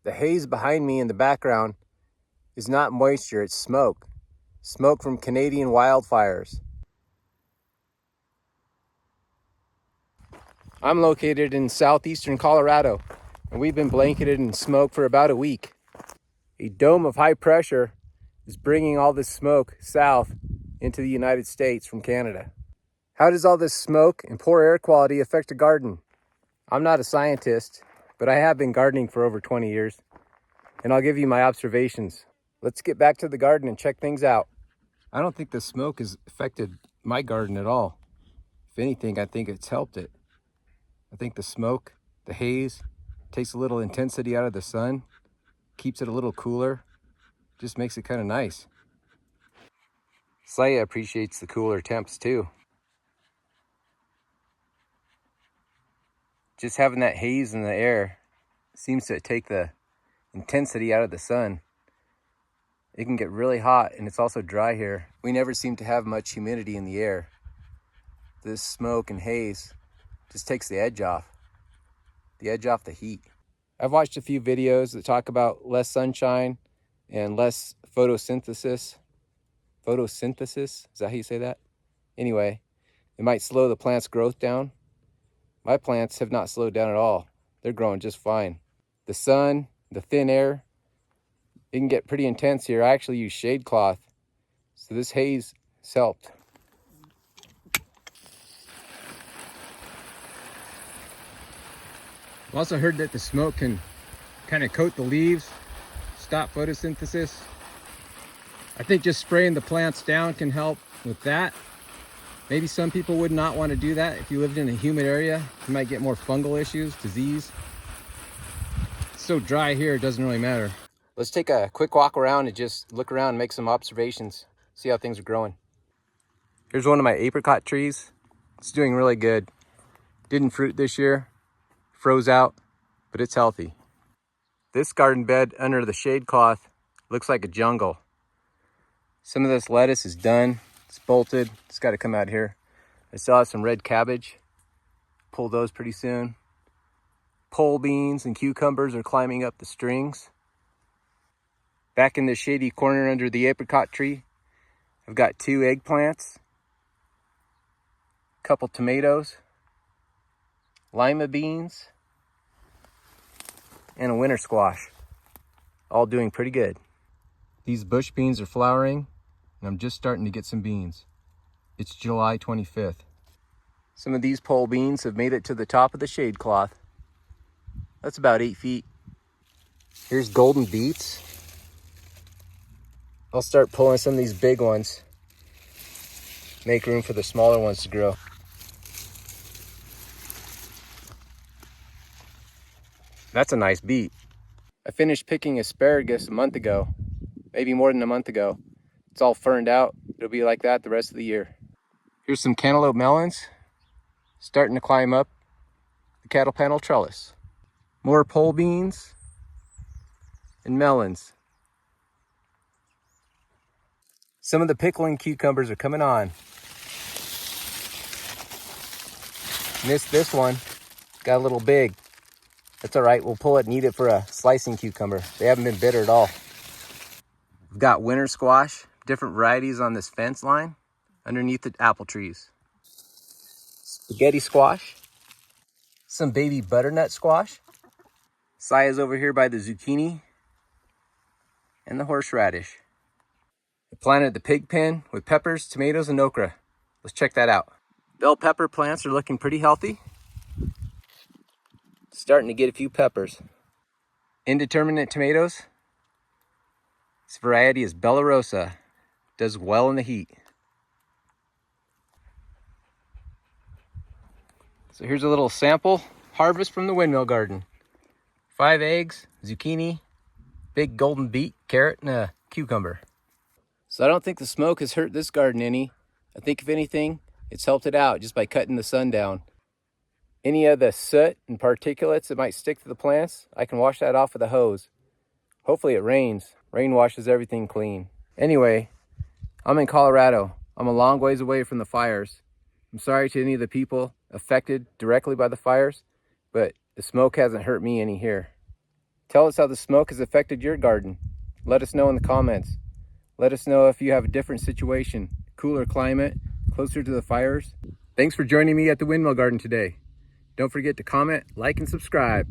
The haze behind me in the background is not moisture, it's smoke. Smoke from Canadian wildfires. I'm located in southeastern Colorado, and we've been blanketed in smoke for about a week. A dome of high pressure is bringing all this smoke south into the United States from Canada. How does all this smoke and poor air quality affect a garden? I'm not a scientist, but I have been gardening for over 20 years, and I'll give you my observations. Let's get back to the garden and check things out. I don't think the smoke has affected my garden at all. If anything, I think it's helped it. I think the smoke, the haze, takes a little intensity out of the sun, keeps it a little cooler, just makes it kind of nice. Saya appreciates the cooler temps too. Just having that haze in the air seems to take the intensity out of the sun. It can get really hot, and it's also dry here. We never seem to have much humidity in the air. This smoke and haze just takes the edge off the heat. I've watched a few videos that talk about less sunshine and less photosynthesis. Photosynthesis, is that how you say that? Anyway, it might slow the plant's growth down. My plants have not slowed down at all. They're growing just fine. The sun, the thin air, it can get pretty intense here. I actually use shade cloth, so this haze has helped. I've also heard that the smoke can kind of coat the leaves, stop photosynthesis. I think just spraying the plants down can help with that. Maybe some people would not want to do that. If you lived in a humid area, you might get more fungal issues, disease. It's so dry here, it doesn't really matter. Let's take a quick walk around and just look around and make some observations, see how things are growing. Here's one of my apricot trees. It's doing really good. Didn't fruit this year, froze out, but it's healthy. This garden bed under the shade cloth looks like a jungle. Some of this lettuce is done. It's bolted. It's got to come out here. I still have some red cabbage. Pull those pretty soon. Pole beans and cucumbers are climbing up the strings. Back in the shady corner under the apricot tree, I've got 2 eggplants, a couple tomatoes, lima beans, and a winter squash. All doing pretty good. These bush beans are flowering, and I'm just starting to get some beans. It's July 25th. Some of these pole beans have made it to the top of the shade cloth. That's about 8 feet. Here's golden beets. I'll start pulling some of these big ones. Make room for the smaller ones to grow. That's a nice beet. I finished picking asparagus a month ago, maybe more than a month ago. It's all ferned out. It'll be like that the rest of the year. Here's some cantaloupe melons starting to climb up the cattle panel trellis. More pole beans and melons. Some of the pickling cucumbers are coming on. Missed this one, got a little big. That's all right, we'll pull it and eat it for a slicing cucumber. They haven't been bitter at all. We've got winter squash, different varieties on this fence line underneath the apple trees. Spaghetti squash, some baby butternut squash. Saya's over here by the zucchini and the horseradish. I planted the pig pen with peppers, tomatoes, and okra. Let's check that out. Bell pepper plants are looking pretty healthy. Starting to get a few peppers. Indeterminate tomatoes. This variety is Bella Rosa. Does well in the heat. So here's a little sample harvest from the windmill garden. 5 eggs, zucchini, big golden beet, carrot, and a cucumber. So I don't think the smoke has hurt this garden any. I think if anything, it's helped it out just by cutting the sun down. Any of the soot and particulates that might stick to the plants, I can wash that off with a hose. Hopefully it rains. Rain washes everything clean. Anyway, I'm in Colorado. I'm a long ways away from the fires. I'm sorry to any of the people affected directly by the fires, but the smoke hasn't hurt me any here. Tell us how the smoke has affected your garden. Let us know in the comments. Let us know if you have a different situation, cooler climate, closer to the fires. Thanks for joining me at the windmill garden today. Don't forget to comment, like, and subscribe.